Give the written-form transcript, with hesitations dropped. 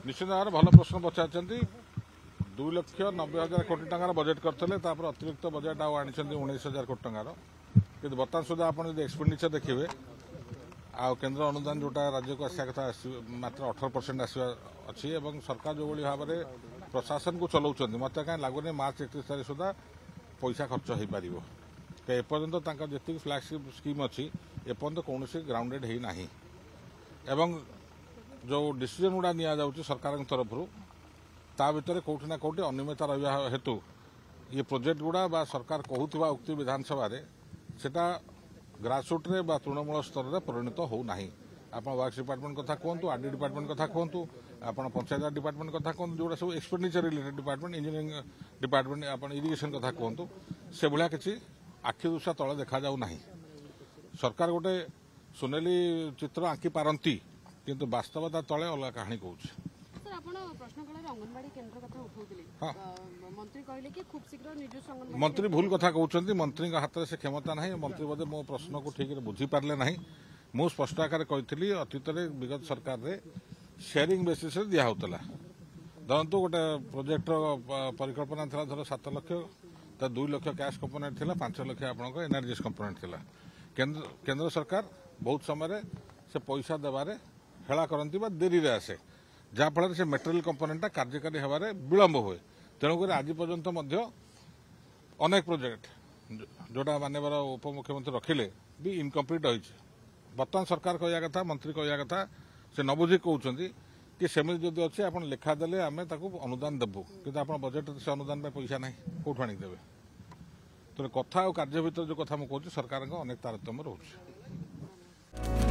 निश्चित भाव में भल प्रश्न पचार 2,90,000 कोटी टंकार बजेट करते अतिरिक्त बजेट आनी 19,000 कोटी टंकार कि बर्तमान सुधा आप एक्सपेंडिचर देखिए केन्द्र अनुदान जोटा राज्य को आसा कथा मात्र 18% आसवा अच्छी सरकार जो भाव में प्रशासन को चलाउछन्ति मत कहीं लगुनि मार्च 31 तारीख सुधा पैसा खर्च हो पार एपर्यंत जी फ्लैगशिप स्कीम अच्छी एपर्यंत कौन ग्राउंडेड होना एवं जो डिसीजन गुड़ा नि सरकार तरफ ता भर कौटि ना कौटि अनियमितता रहा हेतु ये प्रोजेक्ट गुड़ा बा सरकार कहूवा उक्ति विधानसभा सेटा ग्रासरूट्रे बा तृणमूल स्तर में परिणत होना आप वर्क्स डिपार्टमेंट कथा कहतु आरडी डिपार्टमेंट कथा कहतु आप पंचायत डिपार्टमेंट कथा कहतु जोड़ा सब expenditure related department engineering department आप इरिगेशन कथा कहतु से भाया किसी आखि दुषा तले देखा जाऊ नहीं सरकार गोटे सुनेली चित्र आंकी पारती किंतु वास्तवता तले अलग कहानी कहूँ मंत्री भूल कथा कहते मंत्री हाथ में से क्षमता ना मंत्री बोधे मो प्रश्न को ठीक बुझी पारे ना मु स्पष्ट आकार कही अतीत विगत सरकार रे शेयरिंग बेसिस दिहला धरतु गोटे प्रोजेक्टर परिकल्पना था धर 7 लाख तो 2 लाख कैश कंपोनेंट था 5 लाख आपंकर एनआरजीएस कंपोनेंट था केंद्र सरकार बहुत समय से पैसा देवारे हेला करती देरी आसे जहाँफल से मेटेरियल कंपोनेंटा कार्यकारी होबार विलंब हुए तेणुक आज पर्यंत अनेक प्रोजेक्ट जोटा मानवर उपमुख्यमंत्री रखिले भी इनकम्प्लीट होती बर्तमान सरकार कहया कथा मंत्री कहया कथा से न बुझी कहते कि सेमती जदि अच्छे आप लेखा देले आम अनुदान देवु कि बजेट से अनुदान पैसा ना कौटू आनी देवे तेणु कथा और कार्य भितर जो कथा मुझे सरकार अनेक तारतम्य रोचे।